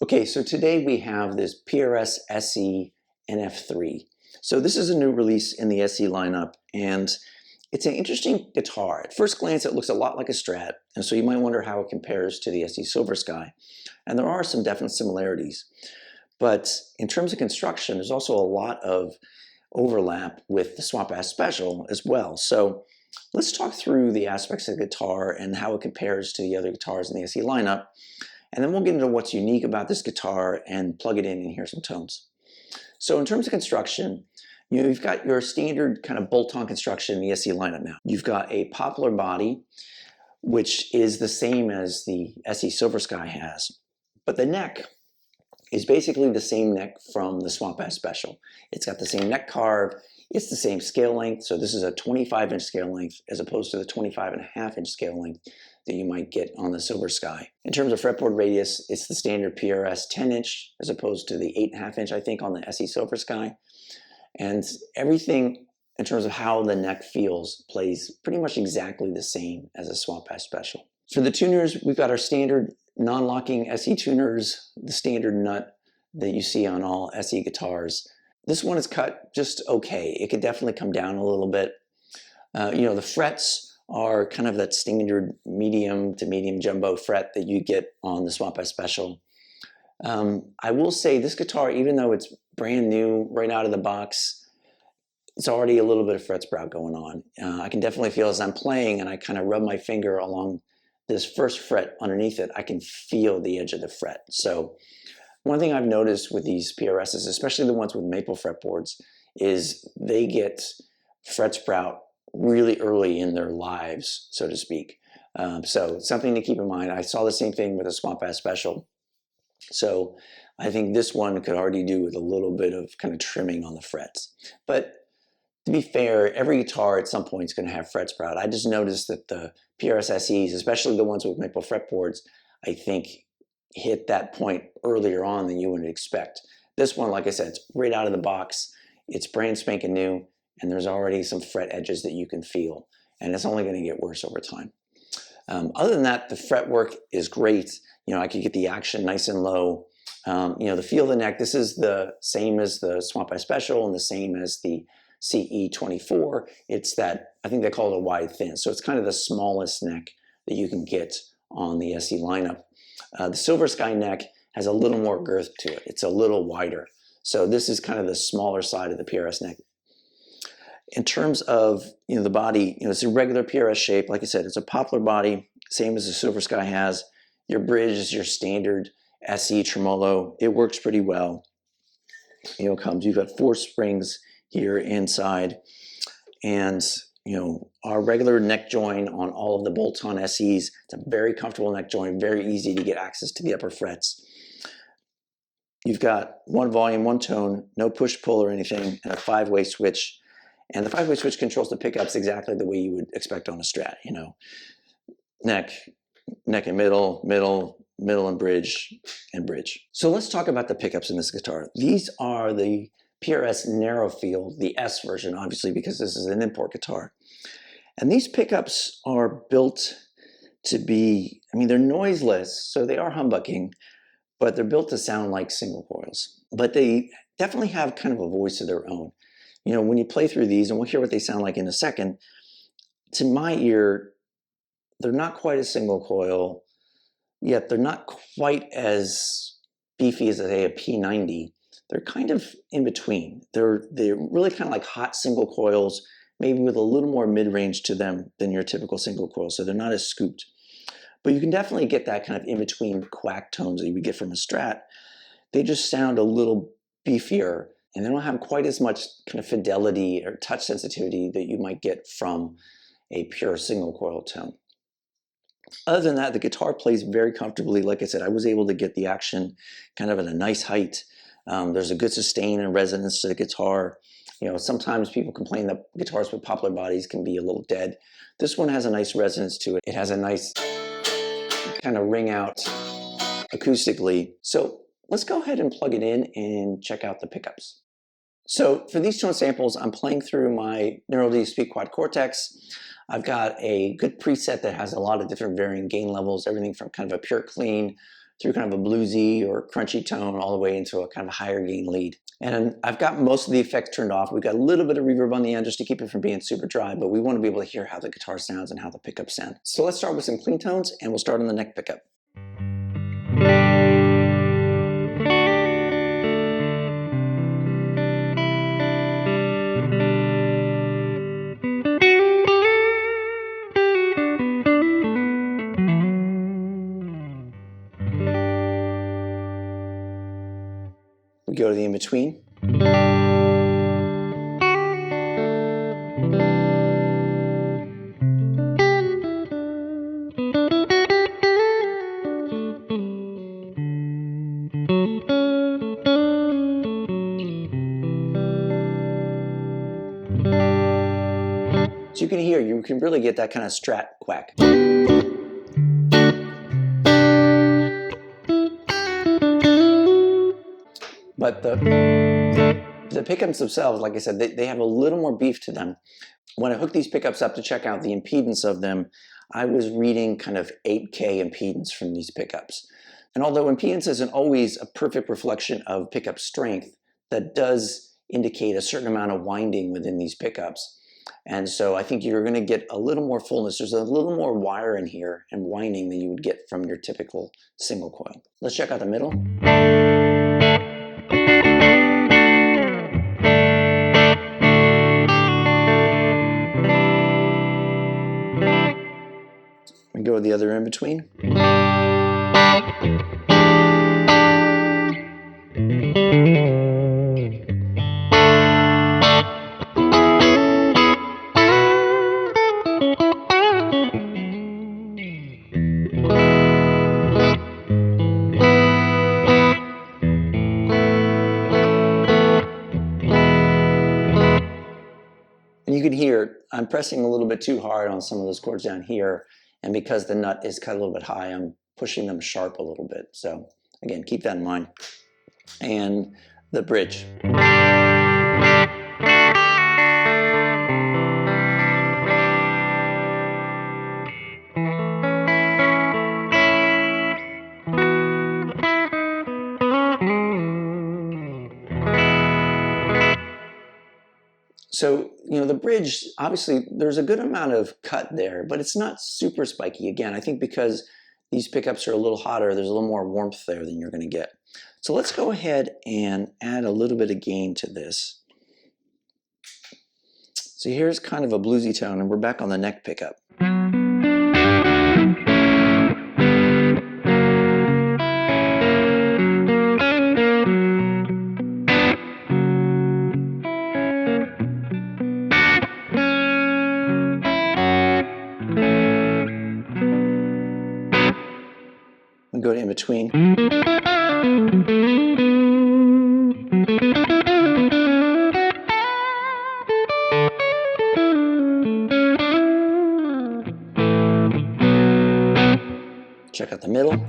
Okay, so today we have this PRS SE NF3. So this is a new release in the SE lineup, and it's an interesting guitar. At first glance, it looks a lot like a Strat, and so you might wonder how it compares to the SE Silver Sky. And there are some definite similarities. But in terms of construction, there's also a lot of overlap with the Swap Ass Special as well. So let's talk through the aspects of the guitar and how it compares to the other guitars in the SE lineup. And then we'll get into what's unique about this guitar and plug it in and hear some tones. So in terms of construction, you've got your standard kind of bolt-on construction in the SE lineup now. You've got a poplar body, which is the same as the SE Silver Sky has. But the neck is basically the same neck from the Swap Ass Special. It's got the same neck carve, it's the same scale length, so this is a 25-inch scale length as opposed to the 25.5-inch scale length that you might get on the Silver Sky. In terms of fretboard radius, it's the standard PRS 10-inch as opposed to the 8.5-inch, I think, on the SE Silver Sky. And everything in terms of how the neck feels plays pretty much exactly the same as a Swap Ass Special. For the tuners, we've got our standard non-locking SE tuners, the standard nut that you see on all SE guitars. This one is cut just okay. It could definitely come down a little bit. The frets are kind of that standard medium to medium jumbo fret that you get on the Swap Ass Special. I will say this guitar, even though it's brand new right out of the box, it's already a little bit of fret sprout going on. I can definitely feel as I'm playing and I kind of rub my finger along this first fret underneath it, I can feel the edge of the fret. So one thing I've noticed with these PRSs, especially the ones with maple fretboards, is they get fret sprout really early in their lives, so to speak. So something to keep in mind. I saw the same thing with a Swap Ass Special. So I think this one could already do with a little bit of kind of trimming on the frets. But to be fair, every guitar at some point is going to have fret sprout. I just noticed that the PRS SEs, especially the ones with maple fretboards, I think hit that point earlier on than you would expect. This one, like I said, it's right out of the box. It's brand spanking new, and there's already some fret edges that you can feel, and it's only going to get worse over time. Other than that, the fretwork is great. I could get the action nice and low. The feel of the neck, this is the same as the Swap Ass Special and the same as the CE24. It's that, I think they call it a wide thin. So it's kind of the smallest neck that you can get on the SE lineup. The Silver Sky neck has a little more girth to it. It's a little wider. So this is kind of the smaller side of the PRS neck. In terms of the body, it's a regular PRS shape. Like I said, it's a poplar body, same as the Silver Sky has. Your bridge is your standard SE tremolo. It works pretty well. You've got 4 springs here inside, and our regular neck join on all of the bolt-on SEs. It's a very comfortable neck join, very easy to get access to the upper frets. You've got 1 volume, 1 tone, no push-pull or anything, and a 5-way switch. And the 5-way switch controls the pickups exactly the way you would expect on a Strat. Neck and middle, middle and bridge, and bridge. So let's talk about the pickups in this guitar. These are the PRS narrow field, the S version, obviously, because this is an import guitar. And these pickups are built to be, they're noiseless, so they are humbucking, but they're built to sound like single coils. But they definitely have kind of a voice of their own. When you play through these, and we'll hear what they sound like in a second, to my ear, they're not quite a single coil, yet they're not quite as beefy as, say, a P90. They're kind of in between. They're really kind of like hot single coils, maybe with a little more mid-range to them than your typical single coil, so they're not as scooped. But you can definitely get that kind of in-between quack tones that you would get from a Strat. They just sound a little beefier, and they don't have quite as much kind of fidelity or touch sensitivity that you might get from a pure single coil tone. Other than that, the guitar plays very comfortably. Like I said, I was able to get the action kind of at a nice height. There's a good sustain and resonance to the guitar. Sometimes people complain that guitars with poplar bodies can be a little dead. This one has a nice resonance to it. It has a nice kind of ring out acoustically. So let's go ahead and plug it in and check out the pickups. So for these tone samples, I'm playing through my Neural D Speak Quad Cortex. I've got a good preset that has a lot of different varying gain levels, everything from kind of a pure clean through kind of a bluesy or crunchy tone all the way into a kind of higher gain lead. And I've got most of the effects turned off. We've got a little bit of reverb on the end just to keep it from being super dry, but we want to be able to hear how the guitar sounds and how the pickups sound. So let's start with some clean tones, and we'll start on the neck pickup. We go to the in-between. So you can hear, you can really get that kind of Strat quack. But the pickups themselves, like I said, they have a little more beef to them. When I hooked these pickups up to check out the impedance of them, I was reading kind of 8K impedance from these pickups. And although impedance isn't always a perfect reflection of pickup strength, that does indicate a certain amount of winding within these pickups. And so I think you're going to get a little more fullness. There's a little more wire in here and winding than you would get from your typical single coil. Let's check out the middle. We go with the other in between. And you can hear I'm pressing a little bit too hard on some of those chords down here, and because the nut is cut a little bit high, I'm pushing them sharp a little bit. So again, keep that in mind. And the bridge. So, you know, the bridge, obviously, there's a good amount of cut there, but it's not super spiky. Again, I think because these pickups are a little hotter, there's a little more warmth there than you're going to get. So let's go ahead and add a little bit of gain to this. So here's kind of a bluesy tone, and we're back on the neck pickup. We go to in between. Check out the middle.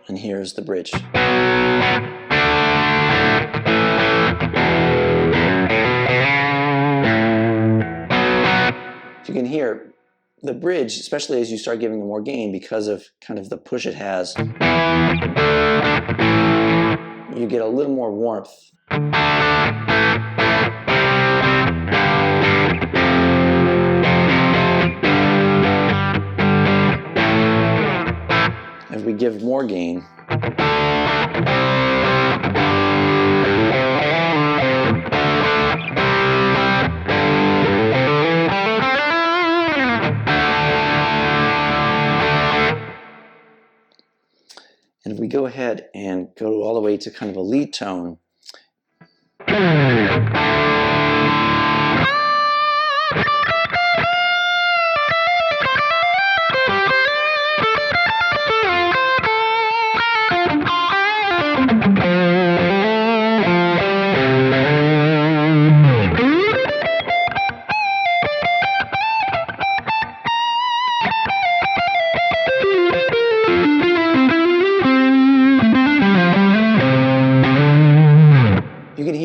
And here's the bridge. You can hear the bridge, especially as you start giving it more gain because of kind of the push it has. You get a little more warmth. As we give more gain, and if we go ahead and go all the way to kind of a lead tone,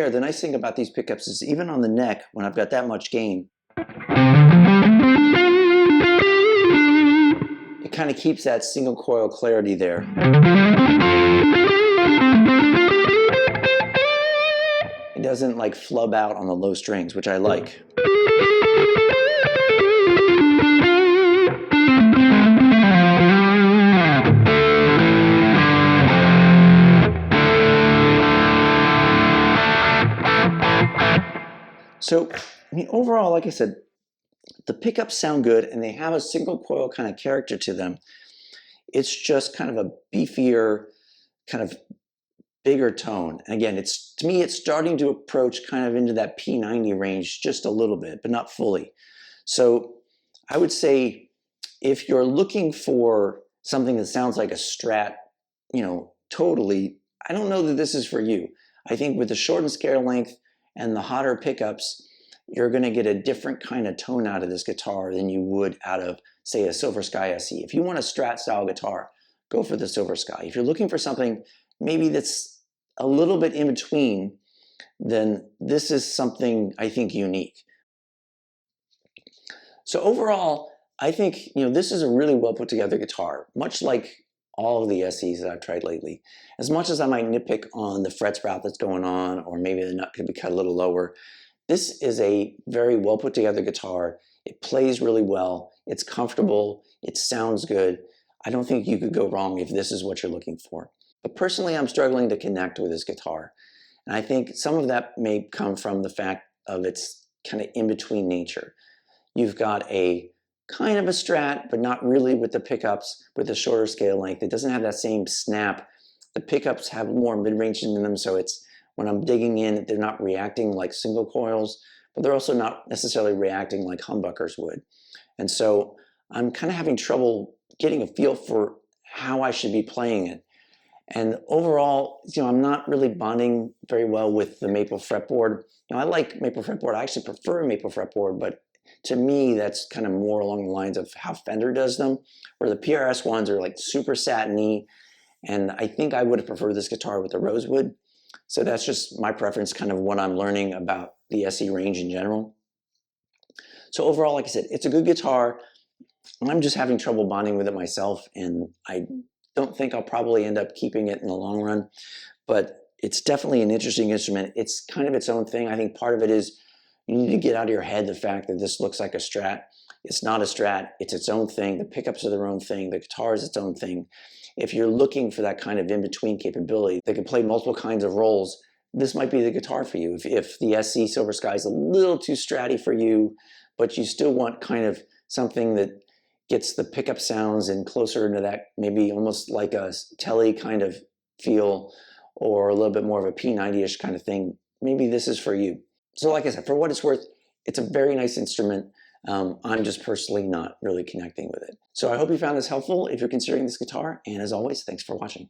here, the nice thing about these pickups is even on the neck, when I've got that much gain, it kind of keeps that single coil clarity there. It doesn't like flub out on the low strings, which I like. So, I mean, overall, like I said, the pickups sound good and they have a single coil kind of character to them. It's just kind of a beefier, kind of bigger tone. And again, to me, it's starting to approach kind of into that P90 range just a little bit, but not fully. So I would say if you're looking for something that sounds like a Strat, totally, I don't know that this is for you. I think with the shortened scale length and the hotter pickups, you're going to get a different kind of tone out of this guitar than you would out of, say, a Silver Sky SE. If you want a Strat style guitar, go for the Silver Sky. If you're looking for something maybe that's a little bit in between, then this is something I think unique. So overall, I think this is a really well put together guitar, much like all of the SEs that I've tried lately. As much as I might nitpick on the fret sprout that's going on, or maybe the nut could be cut a little lower, this is a very well put together guitar. It plays really well. It's comfortable. It sounds good. I don't think you could go wrong if this is what you're looking for. But personally, I'm struggling to connect with this guitar. And I think some of that may come from the fact of its kind of in-between nature. You've got a kind of a Strat, but not really with the pickups, with the shorter scale length. It doesn't have that same snap. The pickups have more mid-range in them, so it's when I'm digging in, they're not reacting like single coils, but they're also not necessarily reacting like humbuckers would. And so I'm kind of having trouble getting a feel for how I should be playing it. And overall, I'm not really bonding very well with the maple fretboard. I like maple fretboard. I actually prefer maple fretboard, but to me, that's kind of more along the lines of how Fender does them, where the PRS ones are like super satiny. And I think I would have preferred this guitar with the rosewood. So that's just my preference, kind of what I'm learning about the SE range in general. So overall, like I said, it's a good guitar. I'm just having trouble bonding with it myself, and I don't think I'll probably end up keeping it in the long run. But it's definitely an interesting instrument. It's kind of its own thing. I think part of it is you need to get out of your head the fact that this looks like a Strat. It's not a Strat. It's its own thing. The pickups are their own thing. The guitar is its own thing. If you're looking for that kind of in-between capability that can play multiple kinds of roles, this might be the guitar for you. If the SE Silver Sky is a little too Stratty for you, but you still want kind of something that gets the pickup sounds and closer into that, maybe almost like a Telly kind of feel, or a little bit more of a P90-ish kind of thing, maybe this is for you. So like I said, for what it's worth, it's a very nice instrument. I'm just personally not really connecting with it. So I hope you found this helpful if you're considering this guitar, and as always, thanks for watching.